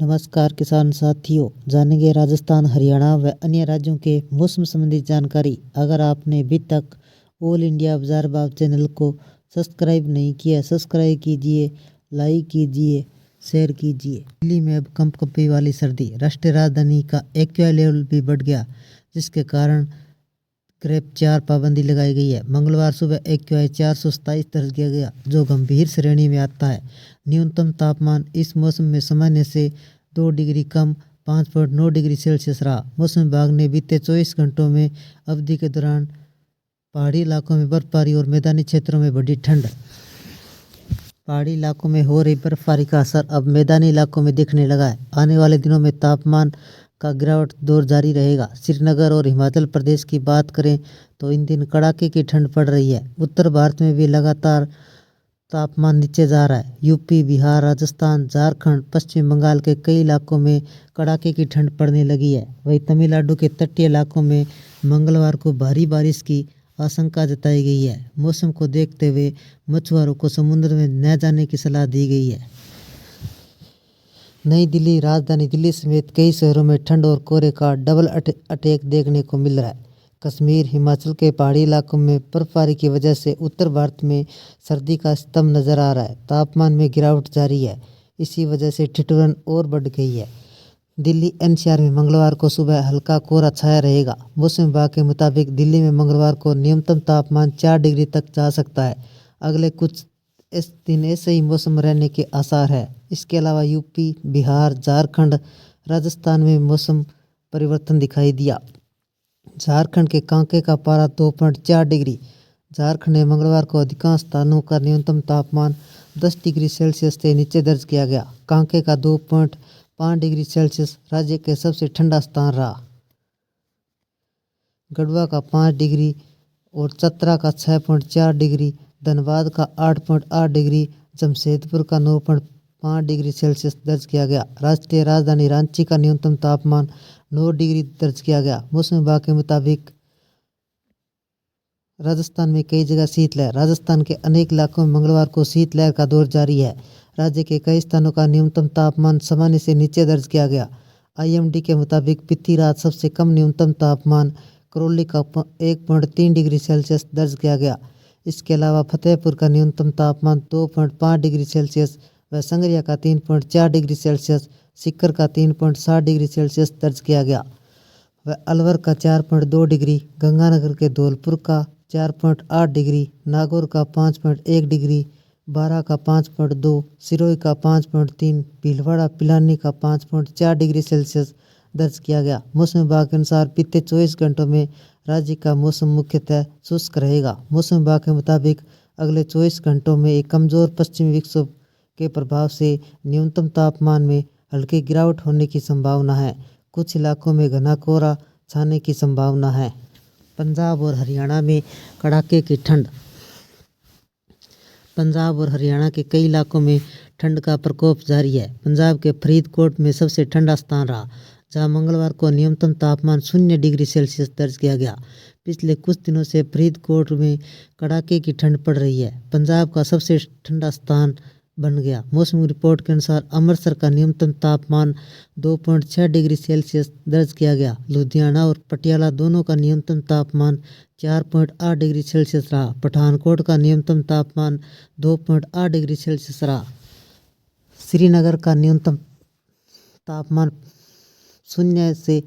नमस्कार किसान साथियों, जानेंगे राजस्थान, हरियाणा व अन्य राज्यों के मौसम संबंधी जानकारी। अगर आपने अभी तक ऑल इंडिया बाजार भाव चैनल को सब्सक्राइब नहीं किया, सब्सक्राइब कीजिए, लाइक कीजिए, शेयर कीजिए। दिल्ली में अब कंपकंपी वाली सर्दी, राष्ट्रीय राजधानी का एक्यूआई लेवल भी बढ़ गया, जिसके कारण क्रेप 4 पाबंदी लगाई गई है। मंगलवार सुबह एक्यूआई 427 दर्ज किया गया, जो गंभीर श्रेणी में आता है। न्यूनतम तापमान इस मौसम में सामान्य से 2 डिग्री कम 5.9 डिग्री सेल्सियस रहा। मौसम विभाग ने बीते 24 घंटों में अवधि के दौरान पहाड़ी इलाकों में बर्फबारी और मैदानी क्षेत्रों में बढ़ी ठंड। पहाड़ी इलाकों में हो रही बर्फबारी का असर अब मैदानी इलाकों में दिखने लगा है। आने वाले दिनों में तापमान का गिरावट दौर जारी रहेगा। श्रीनगर और हिमाचल प्रदेश की बात करें तो इन दिन कड़ाके की ठंड पड़ रही है। उत्तर भारत में भी लगातार तापमान नीचे जा रहा है। यूपी, बिहार, राजस्थान, झारखंड, पश्चिम बंगाल के कई इलाकों में कड़ाके की ठंड पड़ने लगी है। वहीं तमिलनाडु के तटीय इलाकों में मंगलवार को भारी बारिश की आशंका जताई गई है। मौसम को देखते हुए मछुआरों को समुद्र में न जाने की सलाह दी गई है। नई दिल्ली, राजधानी दिल्ली समेत कई शहरों में ठंड और कोहरे का डबल अटैक देखने को मिल रहा है। कश्मीर, हिमाचल के पहाड़ी इलाकों में बर्फबारी की वजह से उत्तर भारत में सर्दी का स्तंभ नजर आ रहा है। तापमान में गिरावट जारी है। इसी वजह से ठिठुरन और बढ़ गई है। दिल्ली एनसीआर में मंगलवार को सुबह हल्का कोहरा छाया रहेगा। मौसम विभाग के मुताबिक दिल्ली में मंगलवार को न्यूनतम तापमान 4 डिग्री तक जा सकता है। अगले कुछ दिन ऐसे ही मौसम रहने के आसार है। इसके अलावा यूपी, बिहार, झारखंड, राजस्थान में मौसम परिवर्तन दिखाई दिया। झारखंड के कांके का पारा 2.4 डिग्री। झारखंड में मंगलवार को अधिकांश स्थानों का न्यूनतम तापमान 10 डिग्री सेल्सियस से नीचे दर्ज किया गया। कांके का 2.5 डिग्री सेल्सियस राज्य के सबसे ठंडा स्थान रहा। गढ़वा का 5 डिग्री और चतरा का 6.4 डिग्री, धनबाद का 8.8 डिग्री, जमशेदपुर का 9.5 डिग्री सेल्सियस दर्ज किया गया। राष्ट्रीय राजधानी रांची का न्यूनतम तापमान 9 डिग्री दर्ज किया गया। मौसम विभाग के मुताबिक राजस्थान में कई जगह शीतलहर। राजस्थान के अनेक इलाकों में मंगलवार को शीतलहर का दौर जारी है। राज्य के कई स्थानों का न्यूनतम तापमान सामान्य से नीचे दर्ज किया गया। आईएमडी के मुताबिक बीती रात सबसे कम न्यूनतम तापमान करौली का 1.3 डिग्री सेल्सियस दर्ज किया गया। इसके अलावा फतेहपुर का न्यूनतम तापमान 2.5 डिग्री सेल्सियस व संगरिया का 3.4 डिग्री सेल्सियस, सीकर का 3.7 डिग्री सेल्सियस दर्ज किया गया व अलवर का 4.2 डिग्री, गंगानगर के धौलपुर का 4.8 डिग्री, नागौर का 5.1 डिग्री, बारा का 5.2, सिरोही का 5.3, भीलवाड़ा पिलानी का 5.4 डिग्री सेल्सियस दर्ज किया गया। मौसम विभाग के अनुसार बीते 24 घंटों में राज्य का मौसम मुख्यतः शुष्क रहेगा। मौसम विभाग के मुताबिक अगले 24 घंटों में एक कमजोर पश्चिमी विक्षोभ के प्रभाव से न्यूनतम तापमान में हल्की गिरावट होने की संभावना है। कुछ इलाकों में घना कोहरा छाने की संभावना है। पंजाब और हरियाणा में कड़ाके की ठंड। पंजाब और हरियाणा के कई इलाकों में ठंड का प्रकोप जारी है। पंजाब के फरीदकोट में सबसे ठंडा स्थान रहा, जहां मंगलवार को न्यूनतम तापमान 0 डिग्री सेल्सियस दर्ज किया गया। पिछले कुछ दिनों से फरीदकोट में कड़ाके की ठंड पड़ रही है। पंजाब का सबसे ठंडा स्थान बन गया। मौसम रिपोर्ट के अनुसार अमृतसर का न्यूनतम तापमान 2.6 डिग्री सेल्सियस दर्ज किया गया। लुधियाना और पटियाला दोनों का न्यूनतम तापमान 4.8 डिग्री सेल्सियस रहा। पठानकोट का न्यूनतम तापमान 2.8 डिग्री सेल्सियस रहा। श्रीनगर का न्यूनतम तापमान 0 से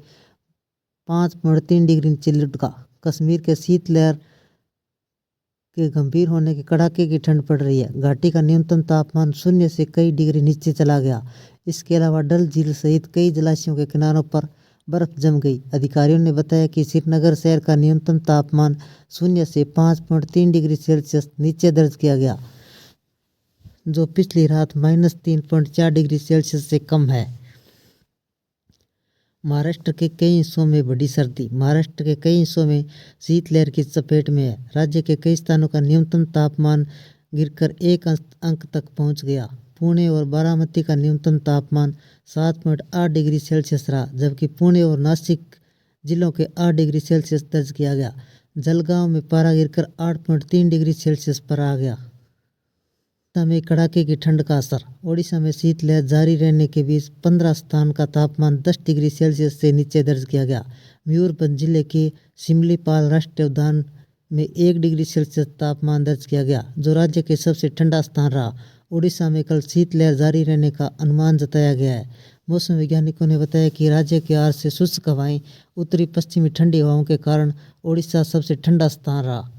5.3 डिग्री नीचे लुढ़क गया। कश्मीर के शीतलहर के गंभीर होने की कड़ाके की ठंड पड़ रही है। घाटी का न्यूनतम तापमान 0 से कई डिग्री नीचे चला गया। इसके अलावा डल झील सहित कई जलाशयों के किनारों पर बर्फ जम गई। अधिकारियों ने बताया कि श्रीनगर शहर का न्यूनतम तापमान 0 से 5.3 डिग्री सेल्सियस नीचे दर्ज किया गया, जो पिछली रात -3.4 डिग्री सेल्सियस से कम है। महाराष्ट्र के कई हिस्सों में बढ़ी सर्दी। महाराष्ट्र के कई हिस्सों में शीतलहर की चपेट में है। राज्य के कई स्थानों का न्यूनतम तापमान गिरकर 1 अंक तक पहुंच गया। पुणे और बारामती का न्यूनतम तापमान 7.8 डिग्री सेल्सियस रहा, जबकि पुणे और नासिक जिलों के 8 डिग्री सेल्सियस दर्ज किया गया। जलगांव में पारा गिरकर 8.3 डिग्री सेल्सियस पर आ गया। उड़ीसा में कड़ाके की ठंड का असर। ओडिशा में शीतलहर जारी रहने के बीच 15 स्थान का तापमान 10 डिग्री सेल्सियस से नीचे दर्ज किया गया। मयूरभंज जिले के सिमलीपाल राष्ट्रीय उद्यान में 1 डिग्री सेल्सियस तापमान दर्ज किया गया, जो राज्य के सबसे ठंडा स्थान रहा। ओडिशा में कल शीतलहर जारी रहने का अनुमान जताया गया है। मौसम वैज्ञानिकों ने बताया कि राज्य के आर से शुष्क हवाएं उत्तरी पश्चिमी ठंडी हवाओं के कारण ओडिशा सबसे ठंडा स्थान रहा।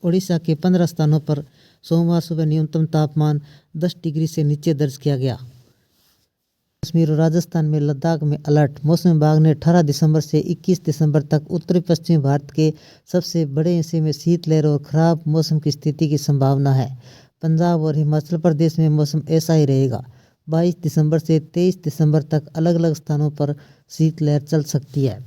ओडिशा के 15 स्थानों पर सोमवार सुबह न्यूनतम तापमान 10 डिग्री से नीचे दर्ज किया गया। कश्मीर और राजस्थान में लद्दाख में अलर्ट। मौसम विभाग ने 18 दिसंबर से 21 दिसंबर तक उत्तरी पश्चिमी भारत के सबसे बड़े हिस्से में शीतलहर और खराब मौसम की स्थिति की संभावना है। पंजाब और हिमाचल प्रदेश में मौसम ऐसा ही रहेगा। 22 दिसंबर से 23 दिसंबर तक अलग अलग स्थानों पर शीतलहर चल सकती है।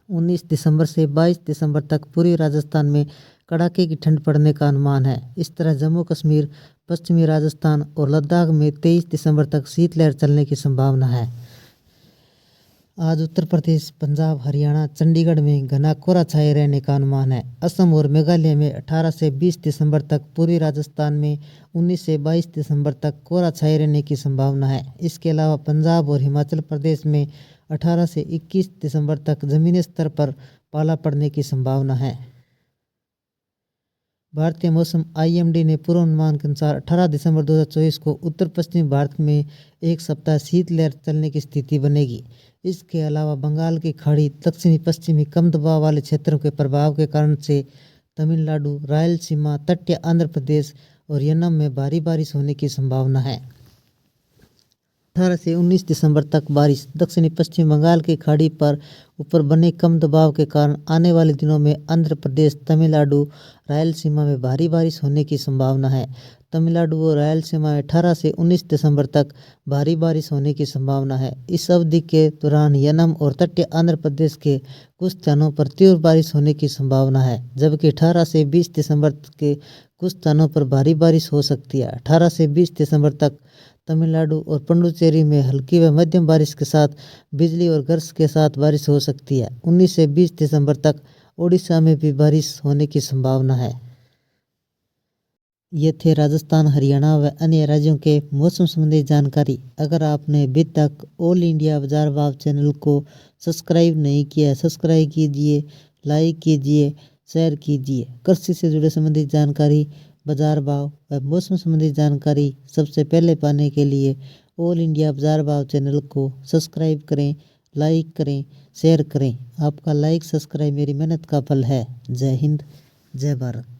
19 दिसंबर से 22 दिसंबर तक पूर्वी राजस्थान में कड़ाके की ठंड पड़ने का अनुमान है। इस तरह जम्मू कश्मीर, पश्चिमी राजस्थान और लद्दाख में 23 दिसंबर तक शीतलहर चलने की संभावना है। आज उत्तर प्रदेश, पंजाब, हरियाणा, चंडीगढ़ में घना कोहरा छाए रहने का अनुमान है। असम और मेघालय में 18 से 20 दिसंबर तक, पूर्वी राजस्थान में 19 से 22 दिसंबर तक कोहरा छाए रहने की संभावना है। इसके अलावा पंजाब और हिमाचल प्रदेश में 18 से 21 दिसंबर तक जमीनी स्तर पर पाला पड़ने की संभावना है। भारतीय मौसम IMD ने पूर्वानुमान के अनुसार 18 दिसंबर 2024 को उत्तर पश्चिमी भारत में एक सप्ताह शीतलहर चलने की स्थिति बनेगी। इसके अलावा बंगाल की खाड़ी, दक्षिणी पश्चिमी कम दबाव वाले क्षेत्रों के प्रभाव के कारण से तमिलनाडु, रायलसीमा, तटीय आंध्र प्रदेश और यनम में भारी बारिश होने की संभावना है। 18 से 19 दिसंबर तक बारिश। दक्षिणी पश्चिम बंगाल की खाड़ी पर ऊपर बने कम दबाव के कारण आने वाले दिनों में आंध्र प्रदेश, तमिलनाडु, रायलसीमा में भारी बारिश होने की संभावना है। तमिलनाडु और रायलसीमा में 18 से 19 दिसंबर तक भारी बारिश होने की संभावना है। इस अवधि के दौरान यनम और तटीय आंध्र प्रदेश के कुछ स्थानों पर तीव्र बारिश होने की संभावना है, जबकि 18 से 20 दिसंबर के कुछ स्थानों पर भारी बारिश हो सकती है। 18 से 20 दिसंबर तक तमिलनाडु और पुडुचेरी में हल्की व मध्यम बारिश के साथ बिजली और गरज के साथ बारिश हो सकती है। 19 से 20 दिसंबर तक ओडिशा में भी बारिश होने की संभावना है। ये थे राजस्थान, हरियाणा व अन्य राज्यों के मौसम संबंधी जानकारी। अगर आपने अभी तक ऑल इंडिया बाजार भाव चैनल को सब्सक्राइब नहीं किया है, सब्सक्राइब कीजिए, लाइक कीजिए, शेयर कीजिए। कृषि से जुड़े संबंधित जानकारी, बाजार भाव व मौसम संबंधी जानकारी सबसे पहले पाने के लिए ऑल इंडिया बाजार भाव चैनल को सब्सक्राइब करें, लाइक करें, शेयर करें। आपका लाइक सब्सक्राइब मेरी मेहनत का फल है। जय हिंद, जय भारत।